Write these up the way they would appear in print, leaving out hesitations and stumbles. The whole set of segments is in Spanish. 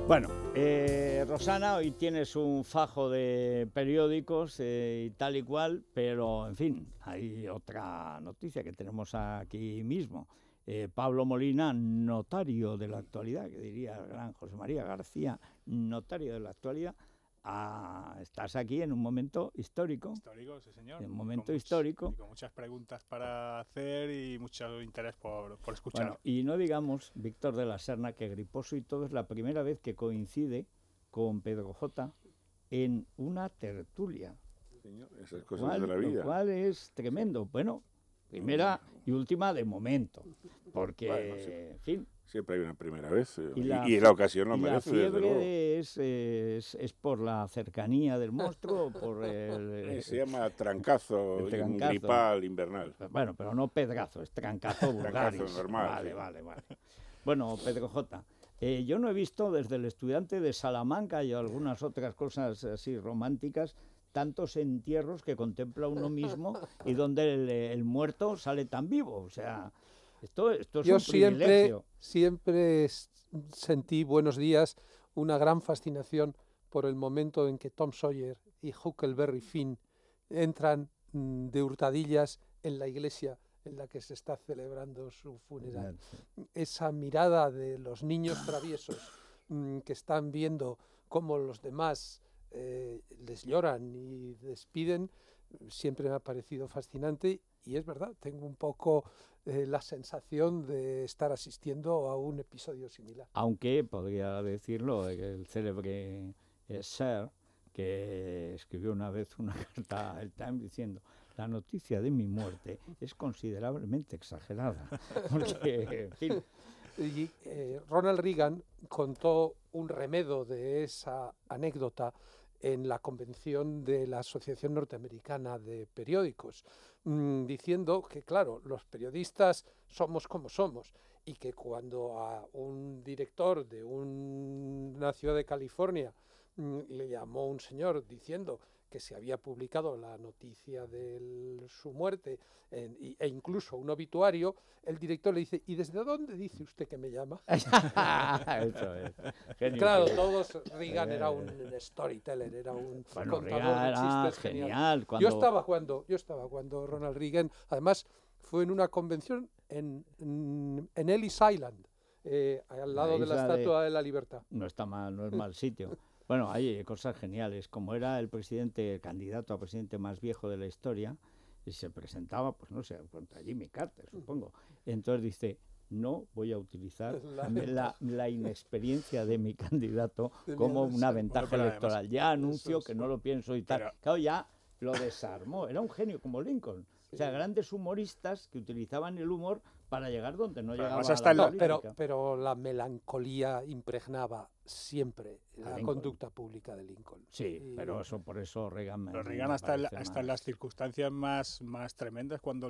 Bueno, Rosana, hoy tienes un fajo de periódicos y tal y cual, pero en fin, hay otra noticia que tenemos aquí mismo. Pablo Molina, notario de la actualidad, que diría el gran José María García, notario de la actualidad. Estás aquí en un momento histórico. Histórico, sí señor. En un momento histórico. Y con muchas preguntas para hacer y mucho interés por escuchar. Bueno, y no digamos, Víctor de la Serna, que Griposo y todo es la primera vez que coincide con Pedro J. en una tertulia. Señor, esas cosas de la vida. Lo cual es tremendo. Bueno, primera y última de momento. Porque, bueno, sí. en fin. Siempre hay una primera vez. Y la ocasión lo merece. La fiebre es por la cercanía del monstruo, por se llama trancazo, gripal invernal. Bueno, pero no pedrazo, es trancazo vulgaris. Trancazo normal. Vale. Bueno, Pedro J., yo no he visto desde El Estudiante de Salamanca y algunas otras cosas así románticas tantos entierros que contempla uno mismo y donde el muerto sale tan vivo. O sea, esto es Yo un privilegio. Siempre sentí, buenos días, una gran fascinación por el momento en que Tom Sawyer y Huckleberry Finn entran de hurtadillas en la iglesia en la que se está celebrando su funeral. Esa mirada de los niños traviesos que están viendo cómo los demás les lloran y despiden, siempre me ha parecido fascinante. Y es verdad, tengo un poco la sensación de estar asistiendo a un episodio similar. Aunque podría decirlo, el célebre Sir, que escribió una vez una carta al Times diciendo: la noticia de mi muerte es considerablemente exagerada. Porque, en fin. Y Ronald Reagan contó un remedo de esa anécdota en la convención de la Asociación Norteamericana de Periódicos, diciendo que, claro, los periodistas somos como somos y que cuando a un director de una ciudad de California le llamó un señor diciendo que se había publicado la noticia de su muerte e incluso un obituario, el director le dice: ¿y desde dónde dice usted que me llama? Eso es. Genio. Claro, Reagan era un storyteller, era un contador de chistes genial. Yo estaba cuando Ronald Reagan, además fue en una convención en Ellis Island, al lado de la Estatua de la Libertad. No está mal, no es mal sitio. Bueno, hay cosas geniales. Como era el candidato a presidente más viejo de la historia, y se presentaba, pues no sé, contra Jimmy Carter, supongo. Entonces dice: no voy a utilizar la inexperiencia de mi candidato como una ventaja electoral. Ya anuncio que no lo pienso y tal. Claro, ya lo desarmó. Era un genio como Lincoln. O sea, grandes humoristas que utilizaban el humor para llegar donde no llegaba la política. Pero la melancolía impregnaba siempre la conducta pública de Lincoln. Sí, pero eso por eso Reagan... Pero Reagan hasta en las circunstancias más tremendas, cuando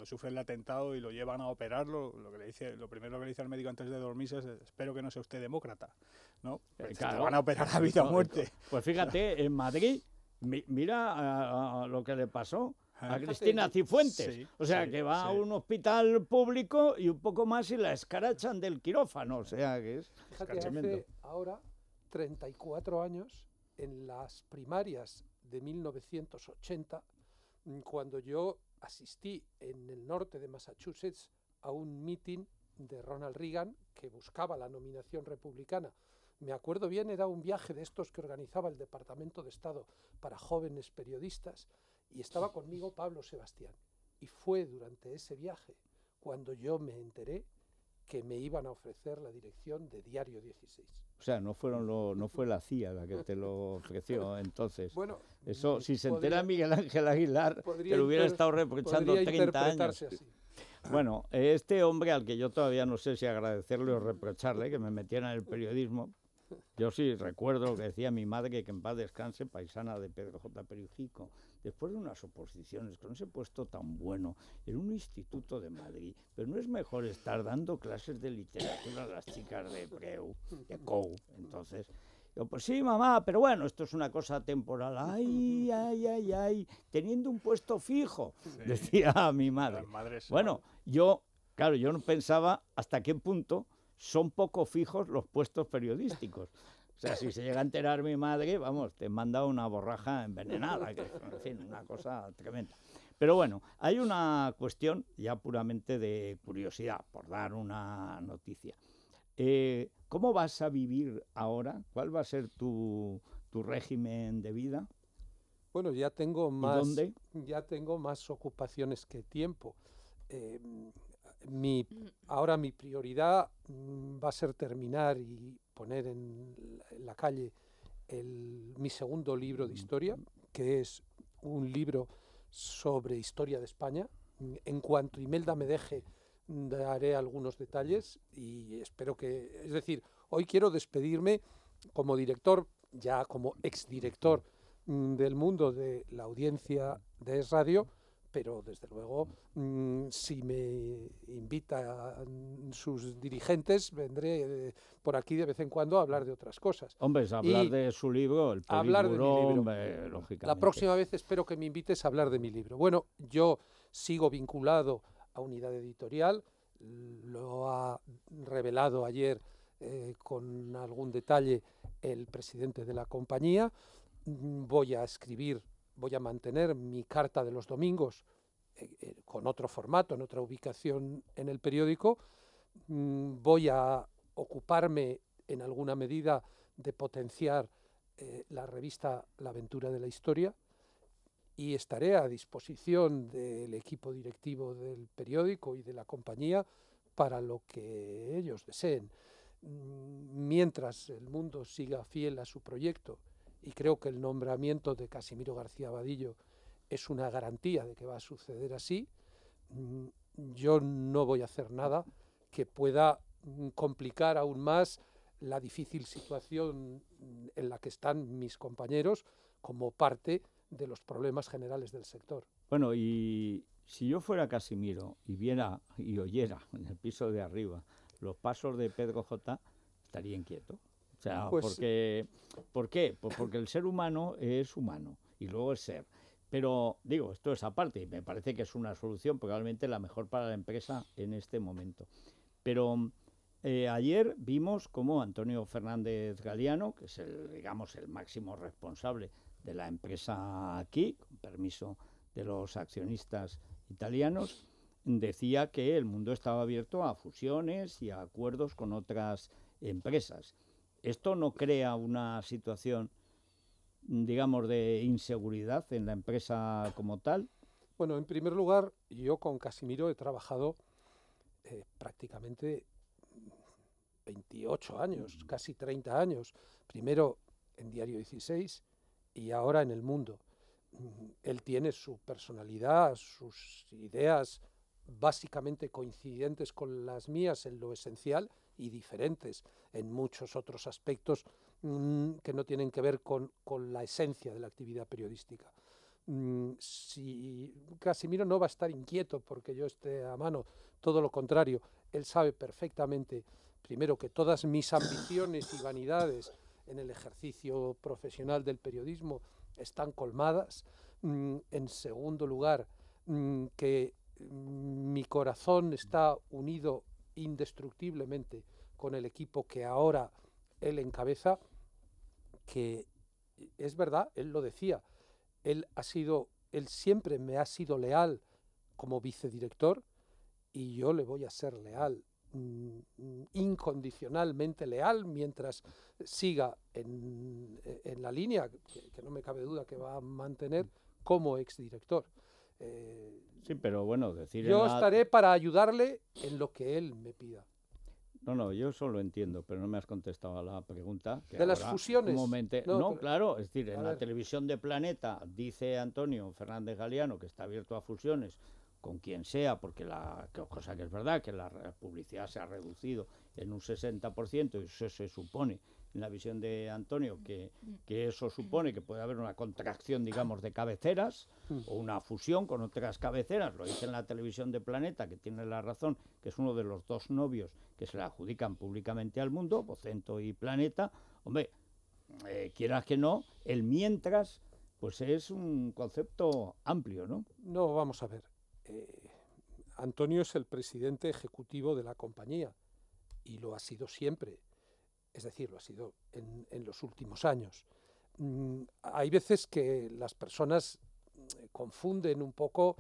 sufre el atentado y lo llevan a operarlo, lo primero que le dice al médico antes de dormirse es: espero que no sea usted demócrata, ¿no? Pues claro, te van a operar a vida o muerte. Pues fíjate, en Madrid, mira lo que le pasó a Cristina Cifuentes. Sí, o sea, que va a un hospital público y un poco más y la escarachan del quirófano. O sea, que es... Fíjate, hace ahora 34 años, en las primarias de 1980, cuando yo asistí en el norte de Massachusetts a un mitin de Ronald Reagan que buscaba la nominación republicana. Me acuerdo bien, era un viaje de estos que organizaba el Departamento de Estado para jóvenes periodistas, y estaba conmigo Pablo Sebastián. Y fue durante ese viaje cuando yo me enteré que me iban a ofrecer la dirección de Diario 16. O sea, no fue la CIA la que te lo ofreció entonces. Bueno, eso, si se entera Miguel Ángel Aguilar, te lo hubiera estado reprochando 30 años. Así. Bueno, este hombre al que yo todavía no sé si agradecerle o reprocharle que me metiera en el periodismo, yo sí recuerdo lo que decía mi madre, que en paz descanse, paisana de Pedro J. Periujico, después de unas oposiciones con ese puesto tan bueno en un instituto de Madrid, pero no es mejor estar dando clases de literatura a las chicas de Preu, de COU. Entonces, yo, pues sí, mamá, pero bueno, esto es una cosa temporal. Ay, teniendo un puesto fijo, decía mi madre. Bueno, yo no pensaba hasta qué punto son poco fijos los puestos periodísticos. O sea, si se llega a enterar mi madre, vamos, te manda una borraja envenenada, que, en fin, una cosa tremenda. Pero bueno, hay una cuestión ya puramente de curiosidad, por dar una noticia. ¿Cómo vas a vivir ahora? ¿Cuál va a ser tu régimen de vida? Bueno, ya tengo más, ¿Dónde? ya tengo más ocupaciones que tiempo. Ahora mi prioridad va a ser terminar y poner en la calle mi segundo libro de historia, que es un libro sobre historia de España. En cuanto Imelda me deje, daré algunos detalles y espero que... Es decir, hoy quiero despedirme como director, ya como exdirector del mundo de la audiencia de Es Radio, pero desde luego, si me invitan sus dirigentes, vendré por aquí de vez en cuando a hablar de otras cosas. Hombre, es hablar de su libro, el hablar de mi libro. Lógicamente. La próxima vez espero que me invites a hablar de mi libro. Bueno, yo sigo vinculado a Unidad Editorial, lo ha revelado ayer con algún detalle el presidente de la compañía. Voy a escribir, voy a mantener mi carta de los domingos con otro formato, en otra ubicación en el periódico. Voy a ocuparme en alguna medida de potenciar la revista La Aventura de la Historia y estaré a disposición del equipo directivo del periódico y de la compañía para lo que ellos deseen. Mientras el mundo siga fiel a su proyecto, y creo que el nombramiento de Casimiro García Vadillo es una garantía de que va a suceder así, yo no voy a hacer nada que pueda complicar aún más la difícil situación en la que están mis compañeros como parte de los problemas generales del sector. Bueno, y si yo fuera Casimiro y viera y oyera en el piso de arriba los pasos de Pedro J, estaría inquieto. O sea, Pues, ¿por qué? Pues porque el ser humano es humano y luego es ser. Pero digo, esto es aparte y me parece que es una solución probablemente la mejor para la empresa en este momento. Pero ayer vimos cómo Antonio Fernández Galiano, que es el máximo responsable de la empresa aquí, con permiso de los accionistas italianos, decía que el mundo estaba abierto a fusiones y a acuerdos con otras empresas. ¿Esto no crea una situación, digamos, de inseguridad en la empresa como tal? Bueno, en primer lugar, yo con Casimiro he trabajado prácticamente 28 años, casi 30 años. Primero en Diario 16 y ahora en El Mundo. Él tiene su personalidad, sus ideas básicamente coincidentes con las mías en lo esencial y diferentes en muchos otros aspectos que no tienen que ver con la esencia de la actividad periodística. Si Casimiro no va a estar inquieto porque yo esté a mano, todo lo contrario, él sabe perfectamente, primero, que todas mis ambiciones y vanidades en el ejercicio profesional del periodismo están colmadas. En segundo lugar, que mi corazón está unido indestructiblemente con el equipo que ahora él encabeza, que es verdad, él lo decía, él siempre me ha sido leal como vicedirector y yo le voy a ser leal, incondicionalmente leal, mientras siga en la línea que no me cabe duda que va a mantener como exdirector. Sí, pero bueno, decir... Yo estaré para ayudarle en lo que él me pida. No, yo eso lo entiendo, pero no me has contestado a la pregunta. ¿De las fusiones? No, claro, es decir, en la televisión de Planeta dice Antonio Fernández Galiano que está abierto a fusiones con quien sea, porque cosa que es verdad, que la publicidad se ha reducido en un 60%, y eso se supone, en la visión de Antonio, que eso supone que puede haber una contracción, digamos, de cabeceras, o una fusión con otras cabeceras. Lo dice en la televisión de Planeta, que tiene la razón, que es uno de los dos novios que se le adjudican públicamente al mundo, Vocento y Planeta. Hombre, quieras que no, el mientras, pues es un concepto amplio, ¿no? No, vamos a ver. Antonio es el presidente ejecutivo de la compañía y lo ha sido siempre, es decir, lo ha sido en los últimos años. Hay veces que las personas confunden un poco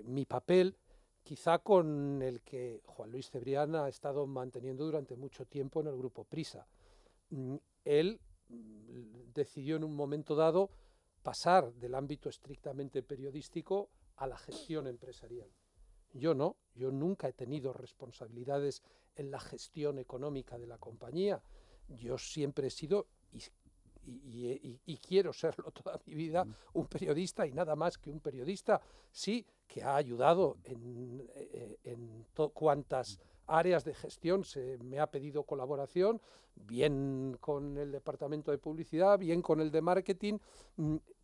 mi papel, quizá con el que Juan Luis Cebrián ha estado manteniendo durante mucho tiempo en el Grupo Prisa. Él decidió en un momento dado pasar del ámbito estrictamente periodístico a la gestión empresarial. Yo no, yo nunca he tenido responsabilidades en la gestión económica de la compañía. Yo siempre he sido, y quiero serlo toda mi vida, un periodista y nada más que un periodista, sí, que ha ayudado en cuantas áreas de gestión se me ha pedido colaboración, bien con el departamento de publicidad, bien con el de marketing,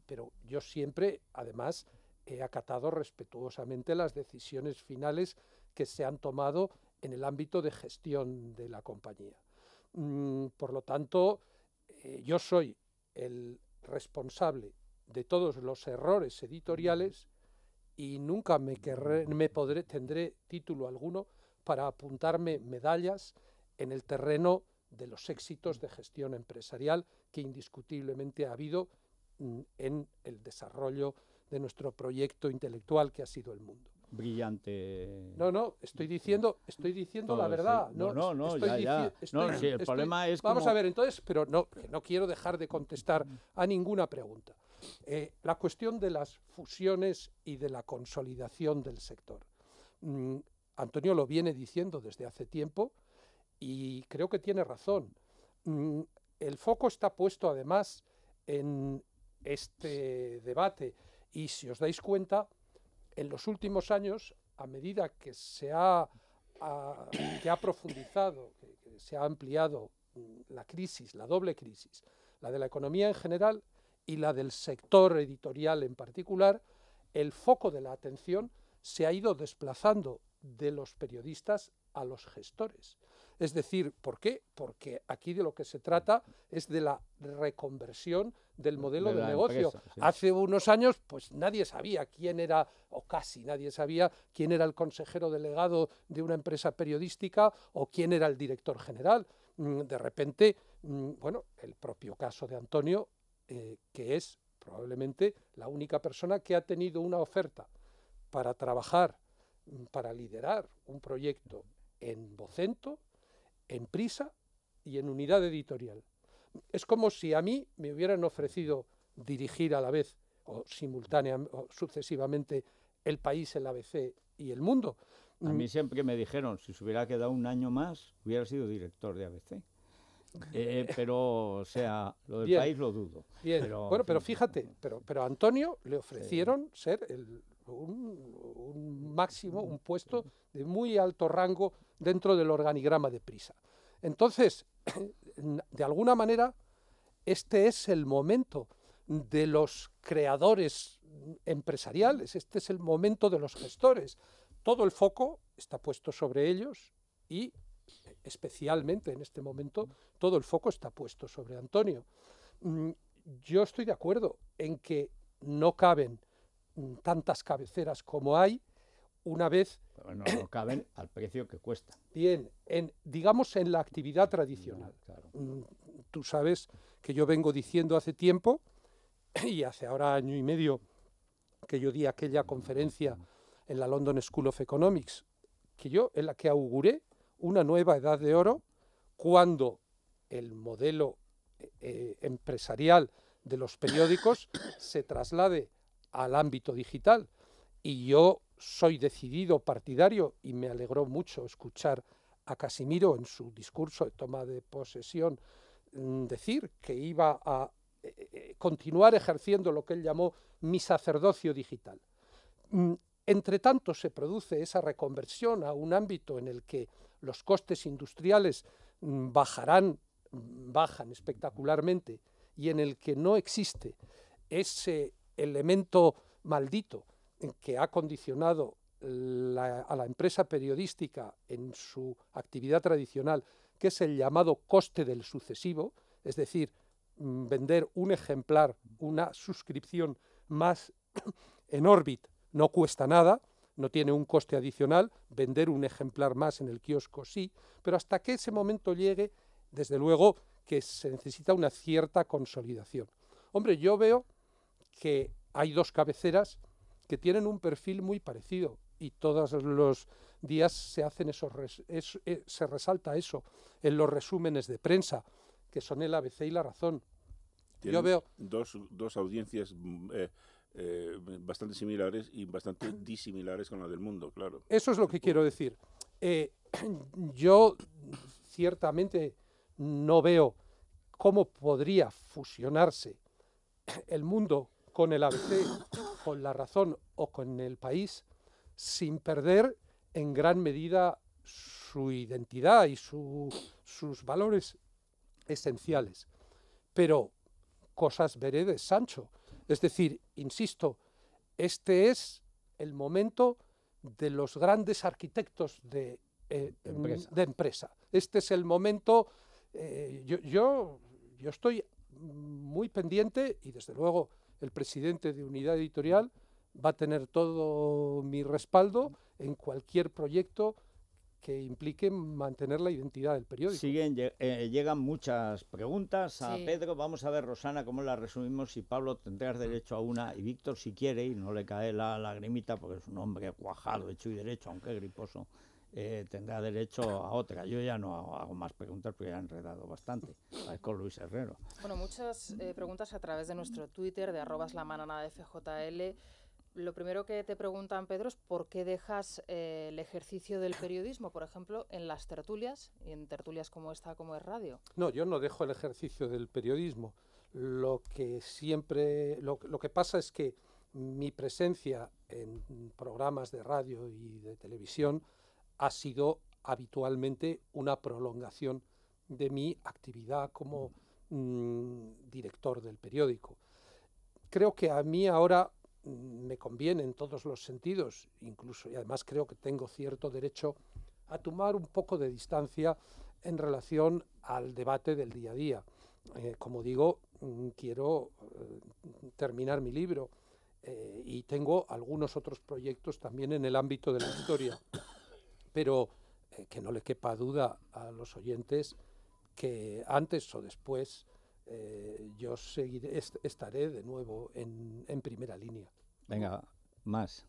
pero yo siempre, además, he acatado respetuosamente las decisiones finales que se han tomado en el ámbito de gestión de la compañía. Por lo tanto, yo soy el responsable de todos los errores editoriales y nunca tendré título alguno para apuntarme medallas en el terreno de los éxitos de gestión empresarial que indiscutiblemente ha habido en el desarrollo de nuestro proyecto intelectual que ha sido el mundo. Brillante. No, estoy diciendo la verdad. Sí. El problema es Vamos a ver, entonces, pero no quiero dejar de contestar a ninguna pregunta. La cuestión de las fusiones y de la consolidación del sector. Antonio lo viene diciendo desde hace tiempo y creo que tiene razón. El foco está puesto además en este debate y si os dais cuenta, en los últimos años, a medida que se ha profundizado, que se ha ampliado la crisis, la doble crisis, la de la economía en general y la del sector editorial en particular, el foco de la atención se ha ido desplazando de los periodistas a los gestores. Es decir, ¿por qué? Porque aquí de lo que se trata es de la reconversión del modelo de negocio. Empresa, sí. Hace unos años, pues nadie sabía quién era, o casi nadie sabía quién era el consejero delegado de una empresa periodística o quién era el director general. De repente, bueno, el propio caso de Antonio, que es probablemente la única persona que ha tenido una oferta para trabajar, para liderar un proyecto en Vocento, en Prisa y en Unidad Editorial. Es como si a mí me hubieran ofrecido dirigir a la vez o simultáneamente o sucesivamente El País, el ABC y El Mundo. A mí siempre me dijeron, si se hubiera quedado un año más, hubiera sido director de ABC. Pero, o sea, lo del Bien. País lo dudo. Bien. Pero, bueno, pero fíjate, pero a Antonio le ofrecieron ser un máximo, un puesto de muy alto rango dentro del organigrama de Prisa. Entonces, de alguna manera, este es el momento de los creadores empresariales, este es el momento de los gestores. Todo el foco está puesto sobre ellos y, especialmente en este momento, todo el foco está puesto sobre Antonio. Yo estoy de acuerdo en que no caben tantas cabeceras como hay, una vez... No caben al precio que cuesta. Bien, digamos en la actividad tradicional. Claro. Tú sabes que yo vengo diciendo hace tiempo, y hace ahora año y medio que yo di aquella conferencia en la London School of Economics, que yo en la que auguré una nueva edad de oro cuando el modelo empresarial de los periódicos se traslade al ámbito digital. Y yo soy decidido partidario y me alegró mucho escuchar a Casimiro en su discurso de toma de posesión decir que iba a continuar ejerciendo lo que él llamó mi sacerdocio digital. Entre tanto se produce esa reconversión a un ámbito en el que los costes industriales bajan espectacularmente y en el que no existe ese elemento maldito que ha condicionado a la empresa periodística en su actividad tradicional, que es el llamado coste del sucesivo, es decir, vender un ejemplar, una suscripción más en Orbit no cuesta nada, no tiene un coste adicional, vender un ejemplar más en el kiosco sí, pero hasta que ese momento llegue, desde luego que se necesita una cierta consolidación. Hombre, yo veo que hay dos cabeceras que tienen un perfil muy parecido y todos los días se hacen se resalta eso en los resúmenes de prensa, que son el ABC y La Razón. Yo veo dos audiencias bastante similares y bastante disimilares con la del Mundo, claro. Eso es lo que quiero decir. Yo ciertamente no veo cómo podría fusionarse el Mundo con el ABC, con La Razón o con El País sin perder en gran medida su identidad y sus valores esenciales. Pero cosas veré de Sancho. Es decir, insisto, este es el momento de los grandes arquitectos de empresa. Este es el momento. Yo estoy muy pendiente y desde luego el presidente de Unidad Editorial va a tener todo mi respaldo en cualquier proyecto que implique mantener la identidad del periódico. Llegan muchas preguntas a Sí. Pedro. Vamos a ver, Rosana, cómo las resumimos. Y Pablo, tendrás derecho a una. Y Víctor, si quiere, y no le cae la lagrimita, porque es un hombre cuajado, hecho y derecho, aunque griposo, tendrá derecho a otra. Yo ya no hago más preguntas porque ya he enredado bastante. Con Luis Herrero. Bueno, muchas preguntas a través de nuestro Twitter, de @lamananadefjl. Lo primero que te preguntan, Pedro, es por qué dejas el ejercicio del periodismo, por ejemplo, en las tertulias, y en tertulias como esta, como es radio. No, yo no dejo el ejercicio del periodismo. Lo que pasa es que mi presencia en programas de radio y de televisión ha sido habitualmente una prolongación de mi actividad como director del periódico. Creo que a mí ahora me conviene en todos los sentidos, incluso, y además creo que tengo cierto derecho a tomar un poco de distancia en relación al debate del día a día. Como digo, quiero terminar mi libro y tengo algunos otros proyectos también en el ámbito de la historia, pero que no le quepa duda a los oyentes que antes o después yo estaré de nuevo en primera línea. Venga, más.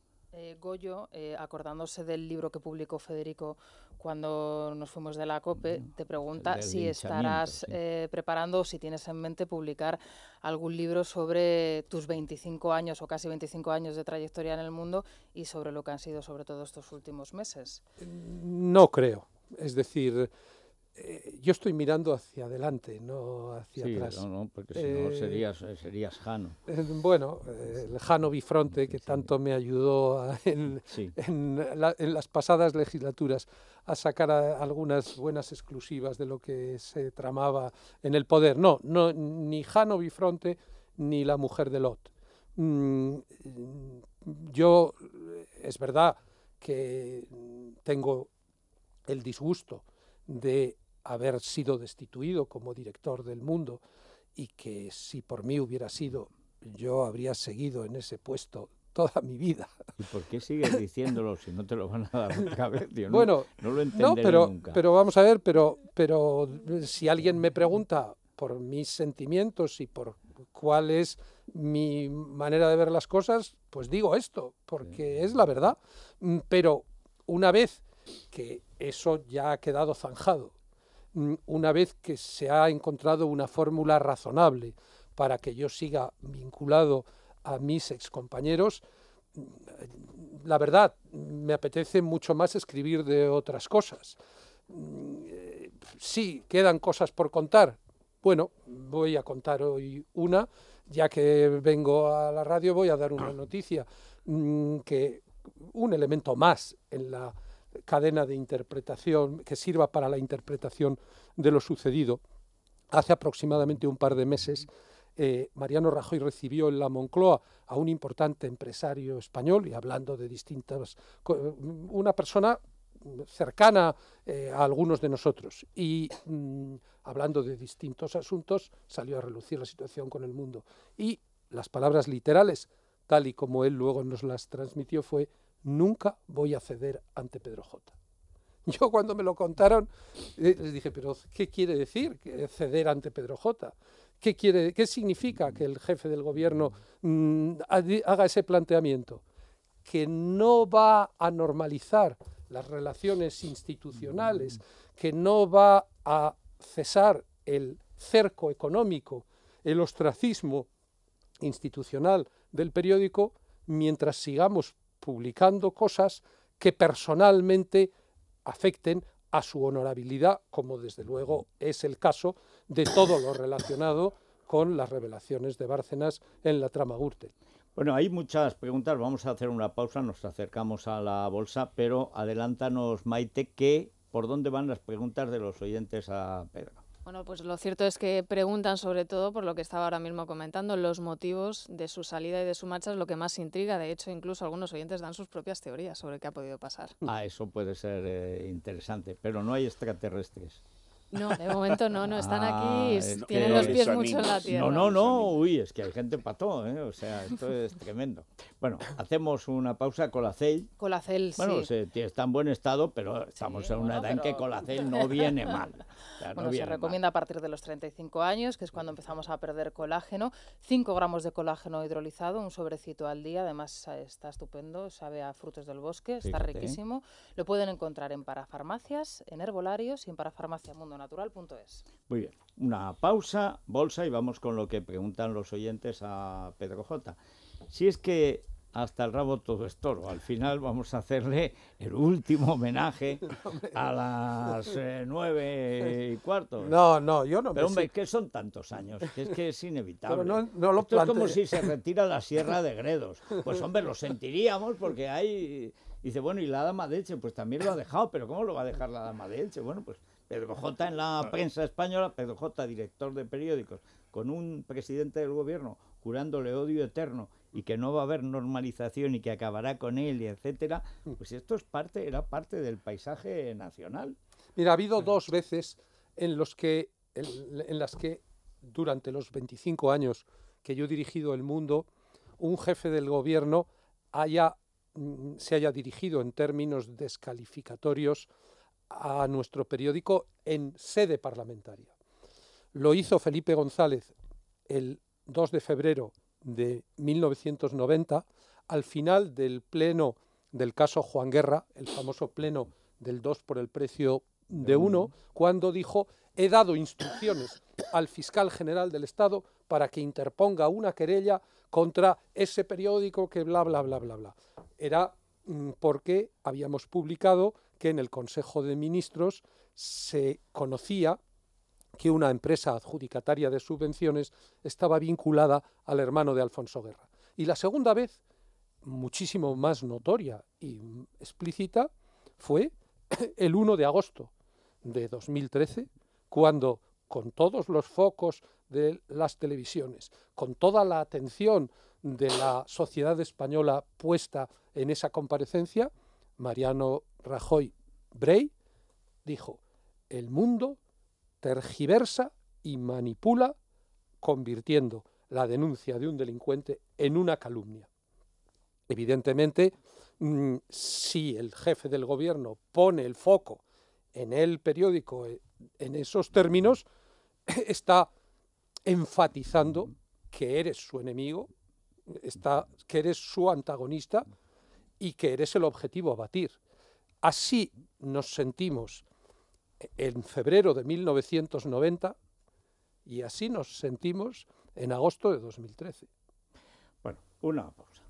Goyo, acordándose del libro que publicó Federico cuando nos fuimos de la COPE, te pregunta si estarás preparando o si tienes en mente publicar algún libro sobre tus 25 años o casi 25 años de trayectoria en el mundo y sobre lo que han sido sobre todo estos últimos meses. No creo. Es decir, yo estoy mirando hacia adelante, no hacia atrás. No, porque si no serías Jano. El Jano Bifronte, que tanto me ayudó en las pasadas legislaturas a sacar algunas buenas exclusivas de lo que se tramaba en el poder. No, ni Jano Bifronte ni la mujer de Lot. Yo, es verdad que tengo el disgusto de haber sido destituido como director del Mundo y que si por mí hubiera sido, yo habría seguido en ese puesto toda mi vida. ¿Y por qué sigues diciéndolo si no te lo van a dar otra vez? Tío? Bueno, no lo entenderé nunca. Pero vamos a ver, pero si alguien me pregunta por mis sentimientos y por cuál es mi manera de ver las cosas, pues digo esto, porque es la verdad. Pero una vez que eso ya ha quedado zanjado, una vez que se ha encontrado una fórmula razonable para que yo siga vinculado a mis excompañeros, la verdad, me apetece mucho más escribir de otras cosas. Sí, quedan cosas por contar. Bueno, voy a contar hoy una, ya que vengo a la radio voy a dar una noticia, que un elemento más en la cadena de interpretación que sirva para la interpretación de lo sucedido. Hace aproximadamente un par de meses, Mariano Rajoy recibió en la Moncloa a un importante empresario español, y hablando de distintas, una persona cercana a algunos de nosotros, y hablando de distintos asuntos, salió a relucir la situación con el Mundo. Y las palabras literales, tal y como él luego nos las transmitió, fue: nunca voy a ceder ante Pedro J. Yo cuando me lo contaron les dije, pero ¿qué quiere decir ceder ante Pedro J? ¿Qué significa que el jefe del gobierno haga ese planteamiento? Que no va a normalizar las relaciones institucionales, que no va a cesar el cerco económico, el ostracismo institucional del periódico, mientras sigamos publicando cosas que personalmente afecten a su honorabilidad, como desde luego es el caso de todo lo relacionado con las revelaciones de Bárcenas en la trama Gürtel. Bueno, hay muchas preguntas, vamos a hacer una pausa, nos acercamos a la bolsa, pero adelántanos, Maite, ¿por dónde van las preguntas de los oyentes a Pedro? Bueno, pues lo cierto es que preguntan sobre todo por lo que estaba ahora mismo comentando, los motivos de su salida y de su marcha es lo que más intriga. De hecho, incluso algunos oyentes dan sus propias teorías sobre qué ha podido pasar. Eso puede ser interesante, pero no hay extraterrestres. No, de momento no están aquí, tienen los pies mucho en la tierra. No, es que hay gente pató, o sea, esto es tremendo. Bueno, hacemos una pausa. Colacel. Colacel, bueno, sí. Está en buen estado, pero estamos en una edad en que Colacel no viene mal. O sea, se recomienda a partir de los 35 años, que es cuando empezamos a perder colágeno. 5 gramos de colágeno hidrolizado, un sobrecito al día, además está estupendo, sabe a frutos del bosque, está riquísimo. Lo pueden encontrar en parafarmacias, en herbolarios y en parafarmaciamundonatural.es. Muy bien, una pausa, bolsa, y vamos con lo que preguntan los oyentes a Pedro J. Si es que hasta el rabo todo es toro, al final vamos a hacerle el último homenaje a las 9:15. No, yo no. Pero hombre, ¿qué son tantos años? Que es inevitable. Pero no lo Esto es como si se retira la Sierra de Gredos. Pues hombre, lo sentiríamos porque hay... Dice, bueno, ¿y la Dama de Elche? Pues también lo ha dejado, pero ¿cómo lo va a dejar la Dama de Elche? Bueno, pues Pedro J en la prensa española, Pedro J director de periódicos, con un presidente del gobierno jurándole odio eterno y que no va a haber normalización y que acabará con él, y etcétera, pues esto era parte del paisaje nacional. Mira, ha habido 2 veces en las que durante los 25 años que yo he dirigido El Mundo, un jefe del gobierno se haya dirigido en términos descalificatorios a nuestro periódico en sede parlamentaria. Lo hizo Felipe González el 2 de febrero de 1990, al final del pleno del caso Juan Guerra, el famoso pleno del 2 por el precio de 1, cuando dijo: he dado instrucciones al fiscal general del Estado para que interponga una querella contra ese periódico que bla, bla, bla, bla, bla. Era porque habíamos publicado que en el Consejo de Ministros se conocía que una empresa adjudicataria de subvenciones estaba vinculada al hermano de Alfonso Guerra. Y la segunda vez, muchísimo más notoria y explícita, fue el 1 de agosto de 2013, cuando, con todos los focos de las televisiones, con toda la atención de la sociedad española puesta en esa comparecencia, Mariano Rajoy Brey dijo: el mundo tergiversa y manipula, convirtiendo la denuncia de un delincuente en una calumnia. Evidentemente, si el jefe del gobierno pone el foco en el periódico en esos términos, está enfatizando que eres su enemigo, que eres su antagonista y que eres el objetivo a batir. Así nos sentimos en febrero de 1990 y así nos sentimos en agosto de 2013. Bueno, una pausa.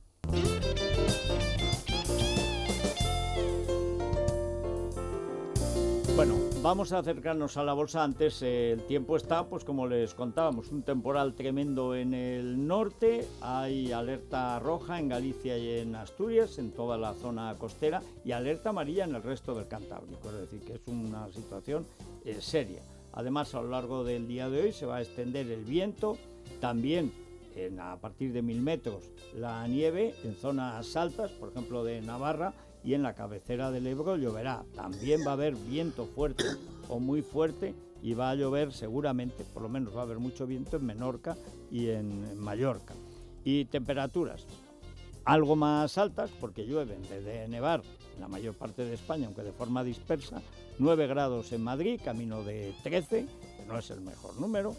Bueno, vamos a acercarnos a la bolsa. Antes el tiempo está, pues como les contábamos, un temporal tremendo en el norte, hay alerta roja en Galicia y en Asturias, en toda la zona costera, y alerta amarilla en el resto del Cantábrico, es decir, que es una situación seria. Además, a lo largo del día de hoy se va a extender el viento, también a partir de 1000 metros la nieve en zonas altas, por ejemplo de Navarra, y en la cabecera del Ebro lloverá. También va a haber viento fuerte o muy fuerte y va a llover seguramente, por lo menos va a haber mucho viento en Menorca y en Mallorca. Y temperaturas algo más altas, porque llueve en vez de nevar en la mayor parte de España, aunque de forma dispersa. 9 grados en Madrid, camino de 13, que no es el mejor número.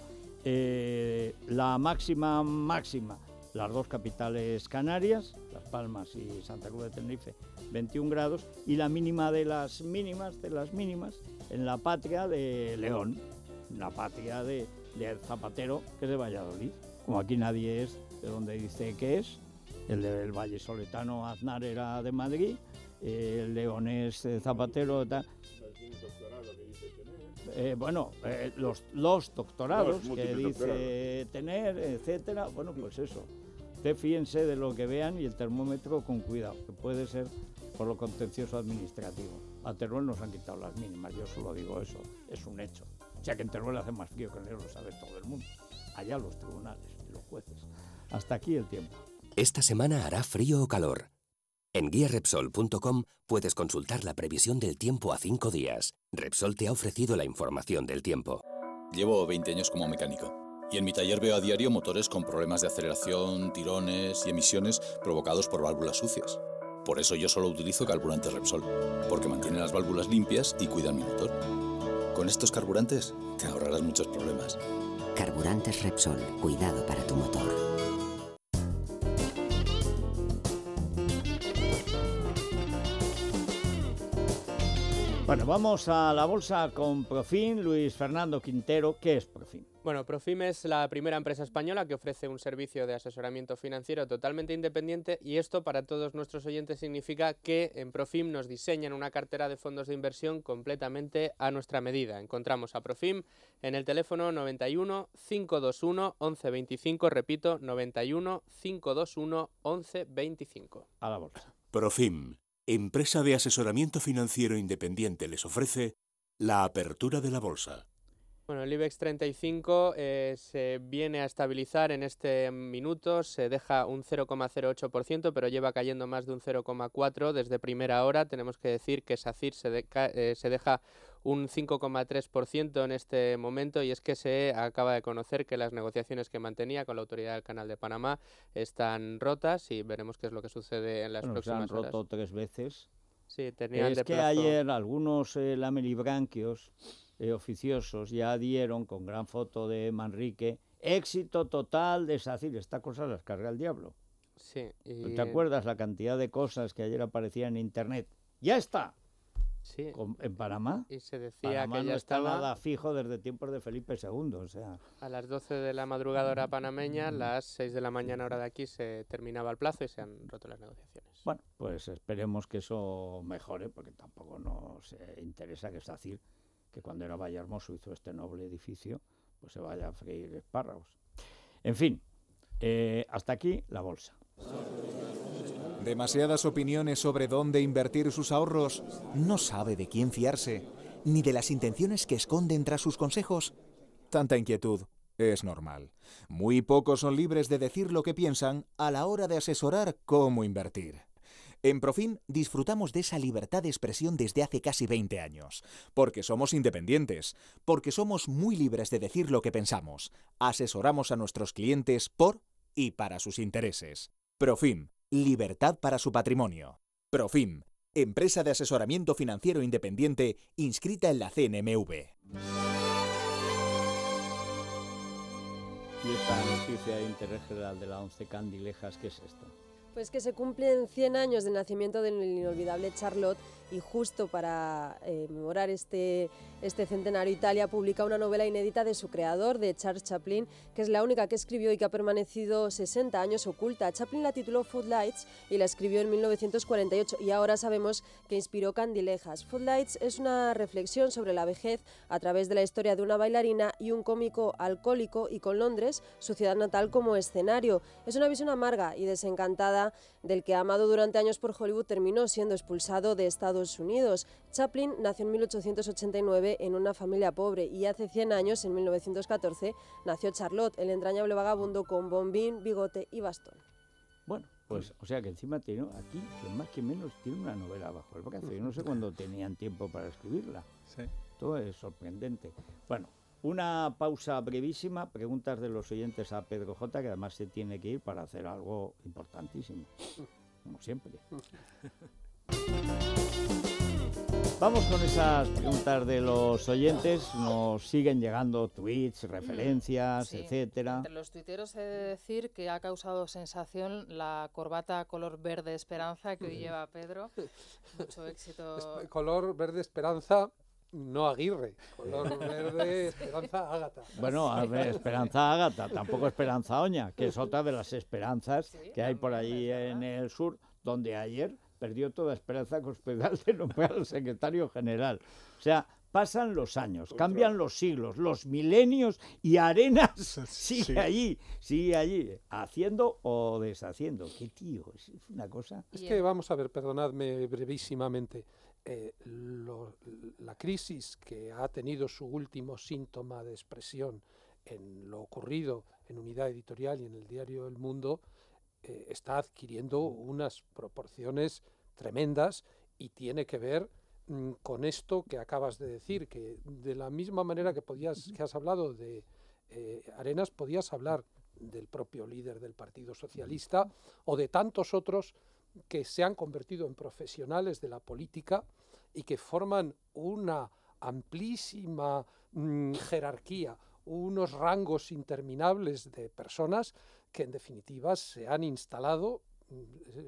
La máxima, las dos capitales canarias, Las Palmas y Santa Cruz de Tenerife, 21 grados, y la mínima de las mínimas, en la patria de León, la patria de Zapatero, que es de Valladolid. Como aquí nadie es de donde dice que es, el del vallesoletano Aznar era de Madrid, el leonés Zapatero, los doctorados que dice tener, etcétera. Bueno, pues eso. Usted fíjense de lo que vean y el termómetro con cuidado, que puede ser por lo contencioso administrativo. A Teruel nos han quitado las mínimas, yo solo digo eso, es un hecho. O sea que en Teruel hace más frío que en León, lo sabe todo el mundo. Allá los tribunales y los jueces. Hasta aquí el tiempo. Esta semana hará frío o calor. En guiarepsol.com puedes consultar la previsión del tiempo a 5 días. Repsol te ha ofrecido la información del tiempo. Llevo 20 años como mecánico y en mi taller veo a diario motores con problemas de aceleración, tirones y emisiones provocados por válvulas sucias. Por eso yo solo utilizo carburantes Repsol, porque mantienen las válvulas limpias y cuidan mi motor. Con estos carburantes te ahorrarás muchos problemas. Carburantes Repsol, cuidado para tu motor. Bueno, vamos a la bolsa con Profim. Luis Fernando Quintero, ¿qué es Profim? Bueno, Profim es la primera empresa española que ofrece un servicio de asesoramiento financiero totalmente independiente, y esto para todos nuestros oyentes significa que en Profim nos diseñan una cartera de fondos de inversión completamente a nuestra medida. Encontramos a Profim en el teléfono 91 521 1125, repito, 91 521 1125. A la bolsa. Profim, empresa de asesoramiento financiero independiente, les ofrece la apertura de la bolsa. Bueno, el IBEX 35 se viene a estabilizar en este minuto, se deja un 0,08%, pero lleva cayendo más de un 0,4% desde primera hora. Tenemos que decir que SACIR se deja un 5,3% en este momento, y es que se acaba de conocer que las negociaciones que mantenía con la autoridad del Canal de Panamá están rotas, y veremos qué es lo que sucede en las próximas horas. Se han roto 3 veces. Sí, tenían de plazo. Ayer algunos lamelibranquios oficiosos ya dieron, con gran foto de Manrique, éxito total de SACIR. Esta cosa las carga el diablo. Sí. ¿Te acuerdas la cantidad de cosas que ayer aparecían en internet? ¡Ya está! Sí. En Panamá. Y se decía Panamá que no ya está estaba nada fijo desde tiempos de Felipe II, o sea. A las 12 de la madrugada hora panameña, las 6 de la mañana hora de aquí, se terminaba el plazo y se han roto las negociaciones. Bueno, pues esperemos que eso mejore, porque tampoco nos interesa que SACIR, que cuando era Vallehermoso hizo este noble edificio, pues se vaya a freír espárragos. En fin, hasta aquí la bolsa. Demasiadas opiniones sobre dónde invertir sus ahorros. No sabe de quién fiarse, ni de las intenciones que esconden tras sus consejos. Tanta inquietud es normal. Muy pocos son libres de decir lo que piensan a la hora de asesorar cómo invertir. En Profim disfrutamos de esa libertad de expresión desde hace casi 20 años, porque somos independientes, porque somos muy libres de decir lo que pensamos. Asesoramos a nuestros clientes por y para sus intereses. Profim, libertad para su patrimonio. Profim, empresa de asesoramiento financiero independiente inscrita en la CNMV. Y esta noticia de interés general de la 11 Candilejas, ¿qué es esto? Pues que se cumplen 100 años del nacimiento del inolvidable Charlotte, y justo para memorar este centenario, Italia publica una novela inédita de su creador, de Charles Chaplin, que es la única que escribió y que ha permanecido 60 años oculta. Chaplin la tituló Footlights y la escribió en 1948, y ahora sabemos que inspiró Candilejas. Footlights es una reflexión sobre la vejez a través de la historia de una bailarina y un cómico alcohólico, y con Londres, su ciudad natal, como escenario. Es una visión amarga y desencantada del que, amado durante años por Hollywood, terminó siendo expulsado de Estados Unidos. Chaplin nació en 1889 en una familia pobre, y hace 100 años, en 1914, nació Charlotte, el entrañable vagabundo con bombín, bigote y bastón. Bueno, pues o sea que encima tiene aquí, que más que menos, tiene una novela bajo el brazo. Yo no sé cuándo tenían tiempo para escribirla. Sí. Todo es sorprendente. Bueno, una pausa brevísima, preguntas de los oyentes a Pedro J, que además se tiene que ir para hacer algo importantísimo. como siempre. Vamos con esas preguntas de los oyentes. Nos siguen llegando tweets, referencias, sí, etcétera. Entre los tuiteros he de decir que ha causado sensación la corbata color verde esperanza que hoy lleva Pedro. Mucho éxito. Color verde esperanza, no Aguirre. Color verde esperanza Ágata. Bueno, a ver, Esperanza Ágata, tampoco Esperanza Oña, que es otra de las esperanzas que hay por ahí en el sur, donde ayer perdió toda esperanza Cospedal de nombrar al secretario general. O sea, pasan los años, cambian los siglos, los milenios y Arenas sigue allí, haciendo o deshaciendo. ¡Qué tío! Es una cosa... Es que vamos a ver, perdonadme brevísimamente, la crisis que ha tenido su último síntoma de expresión en lo ocurrido en Unidad Editorial y en el diario El Mundo, está adquiriendo unas proporciones tremendas y tiene que ver con esto que acabas de decir, que de la misma manera que has hablado de Arenas, podías hablar del propio líder del Partido Socialista o de tantos otros que se han convertido en profesionales de la política y que forman una amplísima jerarquía, unos rangos interminables de personas que en definitiva se han instalado.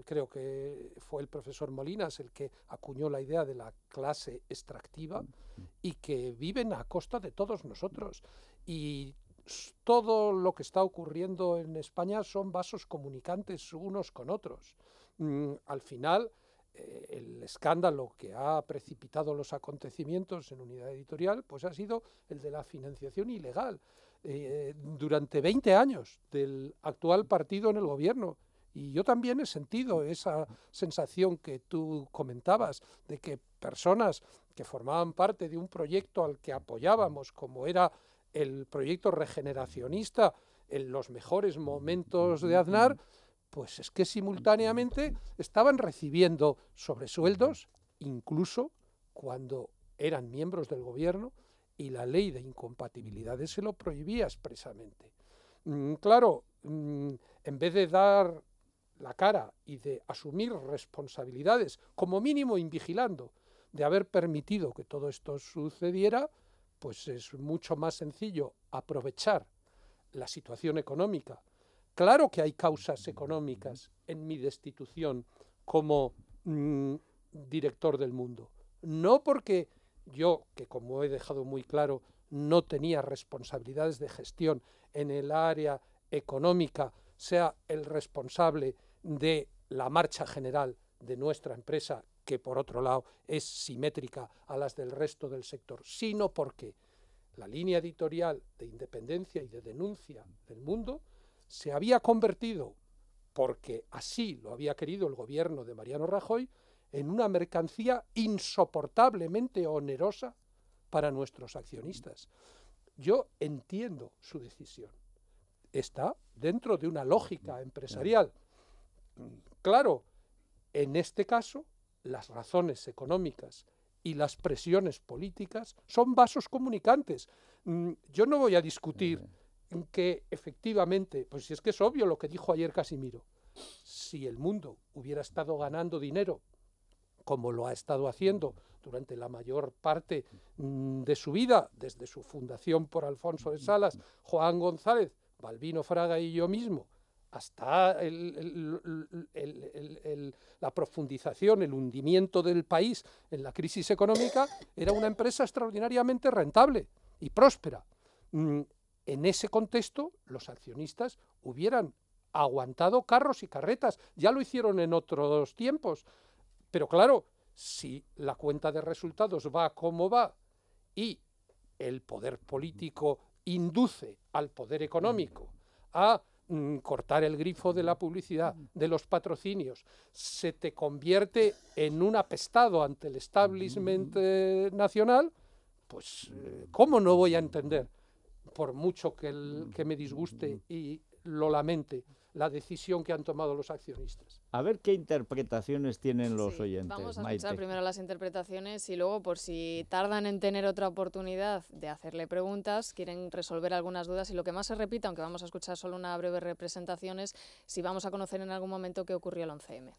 Creo que fue el profesor Molinas el que acuñó la idea de la clase extractiva y que viven a costa de todos nosotros. Y todo lo que está ocurriendo en España son vasos comunicantes unos con otros. Al final, el escándalo que ha precipitado los acontecimientos en Unidad Editorial pues ha sido el de la financiación ilegal durante 20 años del actual partido en el gobierno. Y yo también he sentido esa sensación que tú comentabas, de que personas que formaban parte de un proyecto al que apoyábamos, como era el proyecto regeneracionista en los mejores momentos de Aznar, pues es que simultáneamente estaban recibiendo sobresueldos, incluso cuando eran miembros del gobierno, y la ley de incompatibilidades se lo prohibía expresamente. Claro, en vez de dar la cara y de asumir responsabilidades, como mínimo invigilando, de haber permitido que todo esto sucediera, pues es mucho más sencillo aprovechar la situación económica. Claro que hay causas económicas en mi destitución como director del Mundo. No porque yo, que como he dejado muy claro, no tenía responsabilidades de gestión en el área económica, sea el responsable de la marcha general de nuestra empresa, que por otro lado es simétrica a las del resto del sector, sino porque la línea editorial de independencia y de denuncia del Mundo se había convertido, porque así lo había querido el gobierno de Mariano Rajoy, en una mercancía insoportablemente onerosa para nuestros accionistas. Yo entiendo su decisión. Está dentro de una lógica empresarial. Claro, en este caso, las razones económicas y las presiones políticas son vasos comunicantes. Yo no voy a discutir que efectivamente, pues si es que es obvio lo que dijo ayer Casimiro, si el Mundo hubiera estado ganando dinero como lo ha estado haciendo durante la mayor parte de su vida, desde su fundación por Alfonso de Salas, Juan González, Balbino Fraga y yo mismo, hasta la profundización, el hundimiento del país en la crisis económica, era una empresa extraordinariamente rentable y próspera. En ese contexto, los accionistas hubieran aguantado carros y carretas. Ya lo hicieron en otros tiempos. Pero claro, si la cuenta de resultados va como va y el poder político induce al poder económico a cortar el grifo de la publicidad, de los patrocinios, se te convierte en un apestado ante el establishment nacional, pues ¿cómo no voy a entender, por mucho que me disguste y lo lamente, la decisión que han tomado los accionistas? A ver qué interpretaciones tienen los oyentes. Vamos a escuchar primero las interpretaciones y luego, por si tardan en tener otra oportunidad de hacerle preguntas, quieren resolver algunas dudas, y lo que más se repite, aunque vamos a escuchar solo una breve representación, es si vamos a conocer en algún momento qué ocurrió el 11M.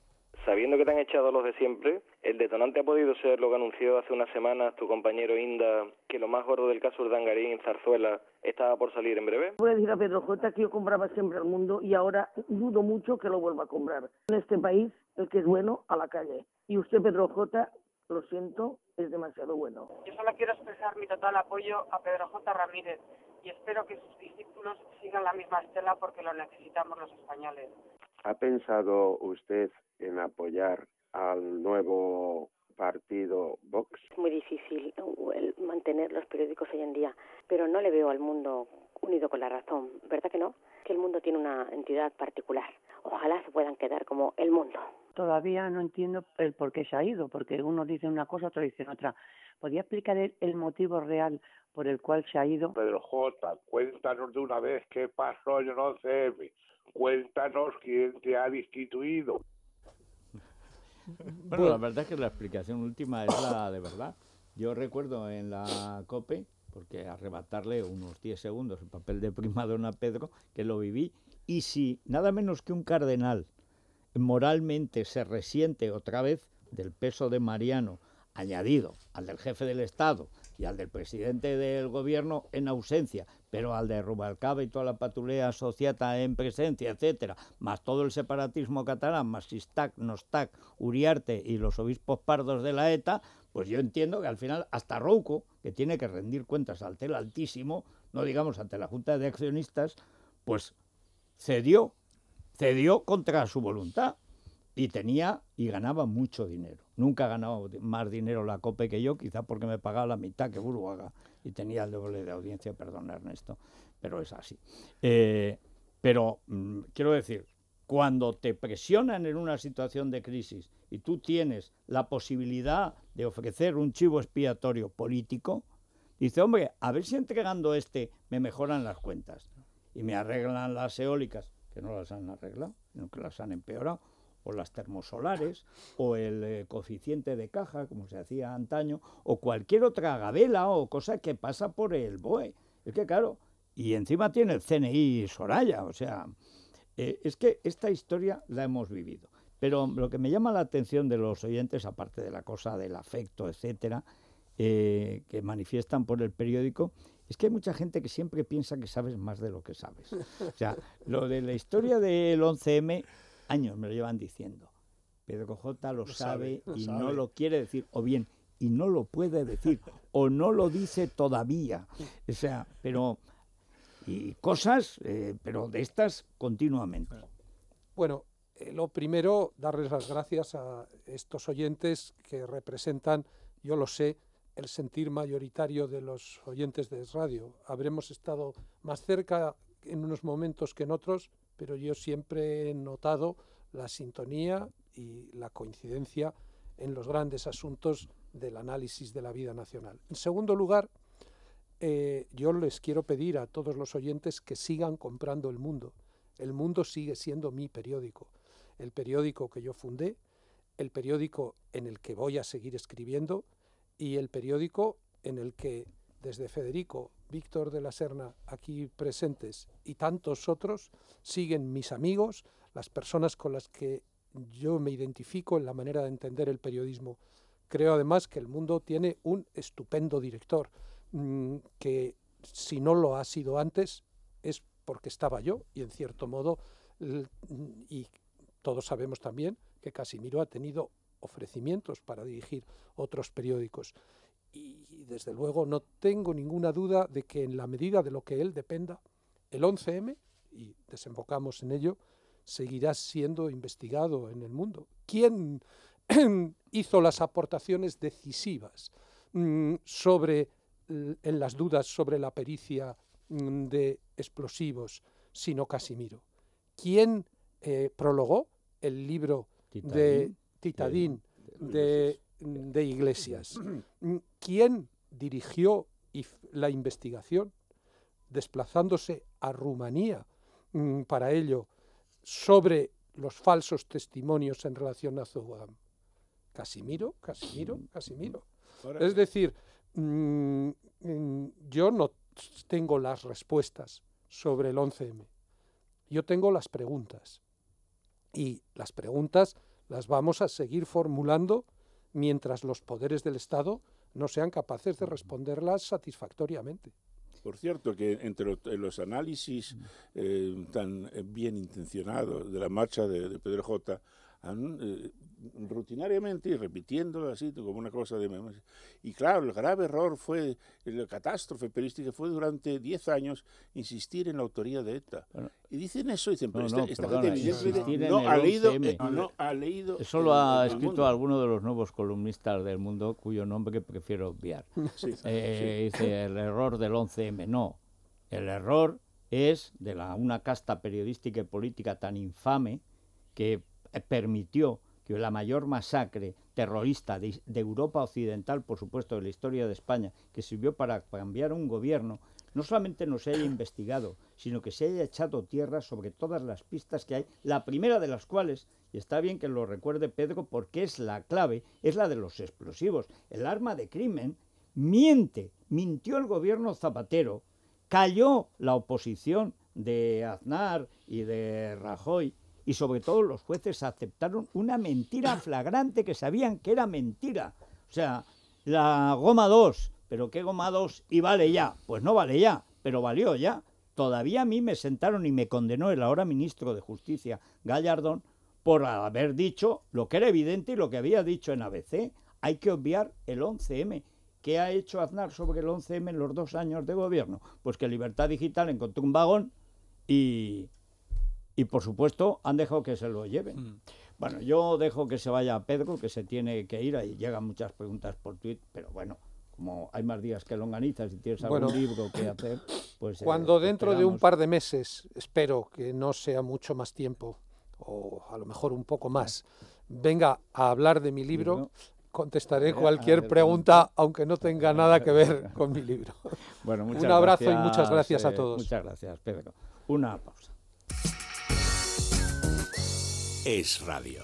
Sabiendo que te han echado los de siempre, ¿el detonante ha podido ser lo que anunció hace unas semanas tu compañero Inda, que lo más gordo del caso Urdangarín, Zarzuela, estaba por salir en breve? Voy a decir a Pedro J que yo compraba siempre al Mundo y ahora dudo mucho que lo vuelva a comprar. En este país, el que es bueno, a la calle. Y usted, Pedro J, lo siento, es demasiado bueno. Yo solo quiero expresar mi total apoyo a Pedro J. Ramírez y espero que sus discípulos sigan la misma estela porque lo necesitamos los españoles. ¿Ha pensado usted en apoyar al nuevo partido Vox? Es muy difícil mantener los periódicos hoy en día, pero no le veo al Mundo unido con la razón, ¿verdad que no? Que el Mundo tiene una entidad particular. Ojalá se puedan quedar como el Mundo. Todavía no entiendo el por qué se ha ido, porque uno dice una cosa, otro dice otra. ¿Podría explicar el motivo real por el cual se ha ido? Pedro J, cuéntanos de una vez qué pasó en el 11M. Cuéntanos quién te ha destituido. Bueno, la verdad es que la explicación última es la de verdad. Yo recuerdo en la COPE, porque arrebatarle unos 10 segundos el papel de primadona a Pedro, que lo viví, y si nada menos que un cardenal moralmente se resiente otra vez del peso de Mariano, añadido al del jefe del Estado y al del presidente del gobierno en ausencia, pero al de Rubalcaba y toda la patulea asociada en presencia, etcétera, más todo el separatismo catalán, más Sistac, Nostac, Uriarte y los obispos pardos de la ETA, pues yo entiendo que al final hasta Rouco, que tiene que rendir cuentas ante el Altísimo, no digamos ante la Junta de Accionistas, pues cedió contra su voluntad. Y ganaba mucho dinero. Nunca ha ganado más dinero la COPE que yo, quizá porque me pagaba la mitad que Burbuaga y tenía el doble de audiencia, perdón Ernesto, pero es así. Pero quiero decir, cuando te presionan en una situación de crisis y tú tienes la posibilidad de ofrecer un chivo expiatorio político, dice, hombre, a ver si entregando me mejoran las cuentas y me arreglan las eólicas, que no las han arreglado, sino que las han empeorado, o las termosolares, o el coeficiente de caja, como se hacía antaño, o cualquier otra gabela o cosa que pasa por el BOE. Es que claro, y encima tiene el CNI Soraya, o sea, es que esta historia la hemos vivido. Pero lo que me llama la atención de los oyentes, aparte de la cosa del afecto, etcétera, que manifiestan por el periódico, es que hay mucha gente que siempre piensa que sabes más de lo que sabes. O sea, lo de la historia del 11M, años me lo llevan diciendo. Pedro J. lo sabe y no lo quiere decir, o bien, y no lo puede decir, o no lo dice todavía. O sea, pero, y cosas, pero de estas continuamente. Bueno, lo primero, darles las gracias a estos oyentes que representan, yo lo sé, el sentir mayoritario de los oyentes de radio. Habremos estado más cerca en unos momentos que en otros, pero yo siempre he notado la sintonía y la coincidencia en los grandes asuntos del análisis de la vida nacional. En segundo lugar, yo les quiero pedir a todos los oyentes que sigan comprando El Mundo. El Mundo sigue siendo mi periódico, el periódico que yo fundé, el periódico en el que voy a seguir escribiendo y el periódico en el que desde Federico, Víctor de la Serna, aquí presentes, y tantos otros, siguen mis amigos, las personas con las que yo me identifico en la manera de entender el periodismo. Creo además que El Mundo tiene un estupendo director, que si no lo ha sido antes es porque estaba yo, y en cierto modo, y todos sabemos también que Casimiro ha tenido ofrecimientos para dirigir otros periódicos. Y desde luego no tengo ninguna duda de que en la medida de lo que él dependa, el 11M, y desembocamos en ello, seguirá siendo investigado en El Mundo. ¿Quién hizo las aportaciones decisivas en las dudas sobre la pericia de explosivos, sino Casimiro? ¿Quién prologó el libro de Titadín de Iglesias? ¿Quién dirigió la investigación desplazándose a Rumanía para ello sobre los falsos testimonios en relación a Zugam? Casimiro. Es decir, yo no tengo las respuestas sobre el 11M. Yo tengo las preguntas. Y las preguntas las vamos a seguir formulando mientras los poderes del Estado no sean capaces de responderlas satisfactoriamente. Por cierto, que entre los análisis tan bien intencionados de la marcha de Pedro J., han, rutinariamente y repitiéndolo así como una cosa de memoria. Y claro, el grave error fue, la catástrofe periodística fue durante 10 años insistir en la autoría de ETA. Bueno, y dicen eso, dicen, pero esta gente evidentemente no ha leído... Eso lo ha escrito alguno de los nuevos columnistas del Mundo, cuyo nombre prefiero obviar. Sí, dice el error del 11M. No, el error es de una casta periodística y política tan infame que permitió que la mayor masacre terrorista de Europa Occidental, por supuesto, de la historia de España, que sirvió para cambiar un gobierno, no solamente no se haya investigado, sino que se haya echado tierra sobre todas las pistas que hay, la primera de las cuales, y está bien que lo recuerde Pedro porque es la clave, es la de los explosivos. El arma de crimen mintió el gobierno Zapatero, cayó la oposición de Aznar y de Rajoy, y sobre todo los jueces aceptaron una mentira flagrante que sabían que era mentira. O sea, la goma 2, ¿pero qué goma 2? Y vale ya. Pues no vale ya, pero valió ya. Todavía a mí me sentaron y me condenó el ahora ministro de Justicia, Gallardón, por haber dicho lo que era evidente y lo que había dicho en ABC. Hay que obviar el 11M. ¿Qué ha hecho Aznar sobre el 11M en los 2 años de gobierno? Pues que Libertad Digital encontró un vagón y por supuesto han dejado que se lo lleven. Bueno, yo dejo que se vaya Pedro, que se tiene que ir, ahí llegan muchas preguntas por tweet, pero bueno, como hay más días que longanizas y tienes algún libro que hacer, pues... Cuando dentro de un par de meses, espero que no sea mucho más tiempo, o a lo mejor un poco más, venga a hablar de mi libro, contestaré cualquier pregunta, aunque no tenga nada que ver con mi libro. Bueno, un abrazo y muchas gracias a todos. Muchas gracias, Pedro. Una pausa. Es Radio.